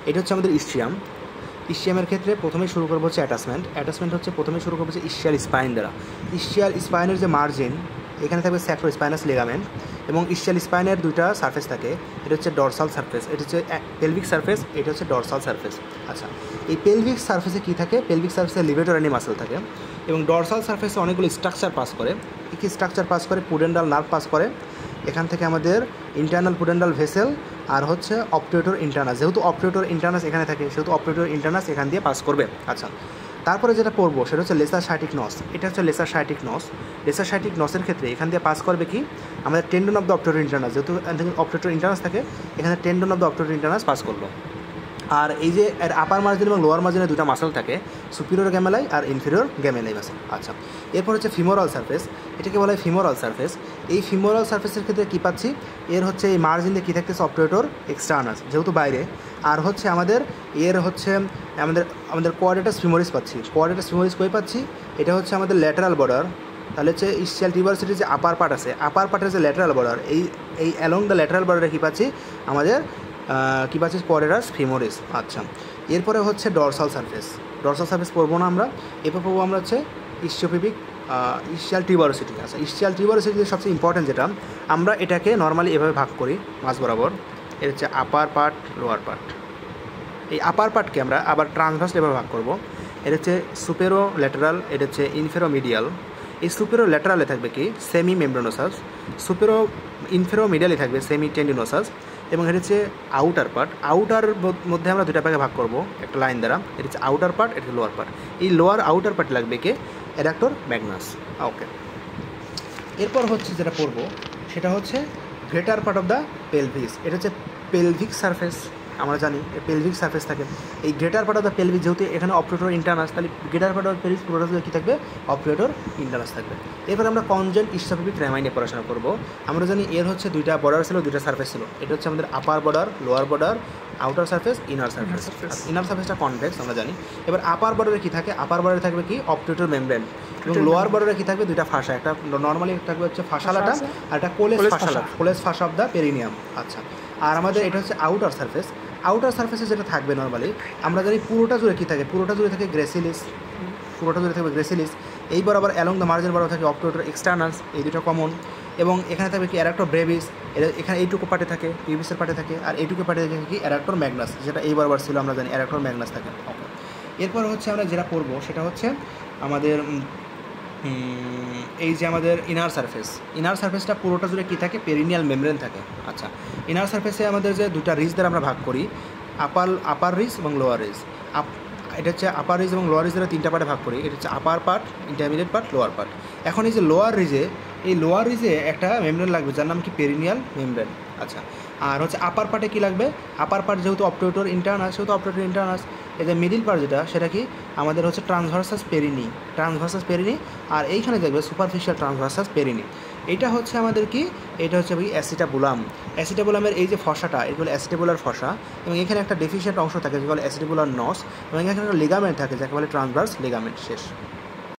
এটা হচ্ছে আমাদের ইস্ট্রিয়াম। ইস্ট্রিয়ামের ক্ষেত্রে প্রথমে শুরু করবো হচ্ছে অ্যাটাচমেন্ট হচ্ছে প্রথমে শুরু করবো হচ্ছে ইস্চিয়াল স্পাইন দ্বারা। ইস্চিয়াল স্পাইনের যে মার্জিন এখানে থাকবে স্যাক্রোস্পাইনাস লিগামেন্ট এবং ইস্চিয়াল স্পাইনের দুইটা সারফেস থাকে, এটা হচ্ছে ডরসাল সারফেস, এটা হচ্ছে পেলভিক সারফেস, এটা হচ্ছে ডরসাল সারফেস। আচ্ছা, এই পেলভিক সারফেসে কী থাকে? পেলভিক সারফেসে লিভেটরানি মাসেল থাকে এবং ডরসাল সারফেসে অনেকগুলো স্ট্রাকচার পাস করে। কী স্ট্রাকচার পাস করে? পুডেন্ডাল নার্ভ পাস করে, এখান থেকে আমাদের ইন্টারনাল পুডেন্ডাল ভেসেল আর হচ্ছে অপটিউটর ইন্টারনাস। যেহেতু অপটিউটর ইন্টারনাস এখানে থাকে সেহেতু অপটিউটর ইন্টারনাস এখান দিয়ে পাস করবে। আচ্ছা, তারপরে যেটা পড়বো সেটা হচ্ছে লেসার সাইটিক নস। এটা হচ্ছে লেসার সাইটিক নস। লেসার সাইটিক নসের ক্ষেত্রে এখান দিয়ে পাস করবে কি? আমাদের tendon of the obturator internus, যেহেতু অপটিউটর ইন্টারনাস থাকে এখানে tendon of the obturator internus pass করলো। আর এই যে এর আপার মার্জিন এবং লোয়ার মার্জিনে দুটো মাসেল থাকে, সুপিরিয়র গ্যামেলাই আর ইনফিরিয়র গ্যামেলাই মাসেল। আচ্ছা, এরপর হচ্ছে ফিমোরাল সারফেস, এটাকে বলা হয় ফিমোরাল সারফেস। এই ফিমোরাল সারফেসের ক্ষেত্রে কী পাচ্ছি? এর হচ্ছে এই মার্জিন দিয়ে কী থাকতেছে? অপটিউটর এক্সটার্নাস, যেহেতু বাইরে। আর হচ্ছে আমাদের এর হচ্ছে আমাদের কোয়াড্রেটাস ফিমোরিস পাচ্ছি। কোয়াড্রেটাস ফিমোরিস কই পাচ্ছি? এটা হচ্ছে আমাদের ল্যাটারাল বর্ডার। তাহলে হচ্ছে ইসচিয়াল টিউবারসিটির যে আপার পার্ট আছে, আপার পার্টের যে ল্যাটারাল বর্ডার, এই অ্যালং দ্য ল্যাটারাল বর্ডারে কী পাচ্ছি? আমাদের কী পাচ্ছি? কোয়াড্রেটাস ফিমোরিস। আচ্ছা, এরপরে হচ্ছে ডরসাল সারফেস। ডরসাল সারফেস পড়বো না আমরা, এরপর পড়বো আমরা হচ্ছে ইসচিওপিবিক ইসচিয়াল টিউবারসিটি। আচ্ছা, ইসচিয়াল টিউবারসিটি সবচেয়ে ইম্পর্টেন্ট যেটা, আমরা এটাকে নর্মালি এভাবে ভাগ করি মাঝ বরাবর। এর হচ্ছে আপার পার্ট, লোয়ার পার্ট। এই আপার পার্টকে আমরা আবার ট্রান্সভার্স এভাবে ভাগ করবো। এটা হচ্ছে সুপেরো ল্যাটারাল, এটা হচ্ছে ইনফেরো মিডিয়াল। এই সুপেরো ল্যাটারালে থাকবে কি? Semi membranosus. সুপেরো ইনফেরো মিডিয়ালে থাকবে সেমি টেন্ডিনোসাস এবং এটা হচ্ছে আউটার পার্ট। আউটার মধ্যে আমরা দুটা ভাগে ভাগ করবো একটা লাইন দ্বারা। এটা হচ্ছে আউটার পার্ট, এটা হচ্ছে লোয়ার পার্ট। এই লোয়ার আউটার পার্ট লাগবে কে? Adductor Magnus. ওকে, এরপর হচ্ছে যেটা পড়বো সেটা হচ্ছে greater part of the pelvis. এটা হচ্ছে পেলভিক সারফেস। আমরা জানি পেলভিক সারফেস থাকে। এই greater part of the pelvis, যেহেতু এখানে অপটিউটর ইন্টারনাস, তাহলে গ্রেটার পার্ট অফ পেলভিস পুরোটা কী থাকবে? অপটিউটর ইন্টারনাস থাকবে। এরপর আমরা কনজেন্ট ইসচিওপিবিক রামাই নিয়ে পড়াশোনা করবো। আমরা জানি এর হচ্ছে দুইটা বর্ডার ছিল, দুইটা সারফেস ছিল। এটা হচ্ছে আমাদের upper border, lower border, outer surface, inner surface. Inner সারফেসটা কনভেক্স আমরা জানি। এবার আপার বর্ডারে কী থাকে? আপার বর্ডারে থাকবে কি? অপটিউটর মেমব্রেন। এবং লোয়ার বর্ডারে কী থাকবে? দুইটা ফাঁসা, একটা নর্মালি থাকবে হচ্ছে ফাঁসালাটা আর একটা কোলেস ফাঁসালা, কোলেস ফাঁসা অফ দ্য পেরিনিয়াম। আচ্ছা, আর আমাদের এটা হচ্ছে আউটার সারফেস। আউটার সারফেসে যেটা থাকবে নর্মালি আমরা জানি পুরোটা জুড়ে কী থাকে? পুরোটা জুড়ে থাকে গ্রেসিলিস, পুরোটা জুড়ে থাকবে গ্রেসিলিস। এই বরাবর অ্যালং দ্য মার্জিন বরাবর থাকে অপটিউটর এক্সটার্নাস, এই দুটো কমন। এবং এখানে থাকবে কি? অ্যাডাক্টর ব্রেভিস, এখানে এইটুকু পার্টে থাকে, পিউবিসের পার্টে থাকে, আর এইটুকু পার্টে থাকে কি? অ্যাডাক্টর ম্যাগনাস, যেটা এই বরাবর ছিল আমরা জানি অ্যাডাক্টর ম্যাগনাস থাকে। ওকে, এরপর হচ্ছে আমরা যেটা পড়বো সেটা হচ্ছে আমাদের এই যে আমাদের ইনার সারফেস। ইনার সারফেসটা পুরোটা জুড়ে কী থাকে? পেরিনিয়াল মেমব্রেন থাকে। আচ্ছা, ইনার সারফেসে আমাদের যে দুটা রিজ দ্বারা আমরা ভাগ করি, আপার রিজ এবং লোয়ার রিজ। এটা হচ্ছে আপার রিজ এবং লোয়ার রিজ দ্বারা তিনটা পার্টে ভাগ করি। এটা হচ্ছে আপার part, intermediate part, lower part. এখন এই যে লোয়ার রিজে, এই লোয়ার রিজে একটা মেমব্রেন লাগবে যার নাম কি? Perineal membrane. আচ্ছা, আর হচ্ছে আপার পার্টে কী লাগবে? আপার পার্ট যেহেতু অপটিউটর ইন্টারনাস, সেহেতু অপটিউটর ইন্টারনাস। এই যে মিডিল পার্ট যেটা, সেটা কি? আমাদের হচ্ছে ট্রান্সভার্সাস পেরিনি, ট্রান্সভার্সাস পেরিনি। আর এইখানে দেখবে সুপারফিশিয়াল ট্রান্সভার্সাস পেরিনি। এইটা হচ্ছে আমাদের কি? এটা হচ্ছে কি? অ্যাসিটাবুলাম। অ্যাসিটাবুলামের এই যে ফসাটা, এগুলো অ্যাসিটাবুলার ফসা এবং এখানে একটা ডেফিশিয়েন্ট অংশ থাকে যেগুলো অ্যাসিটাবুলার নস এবং এখানে একটা লিগামেন্ট থাকে যাকে বলে ট্রান্সভার্স লিগামেন্ট। শেষ।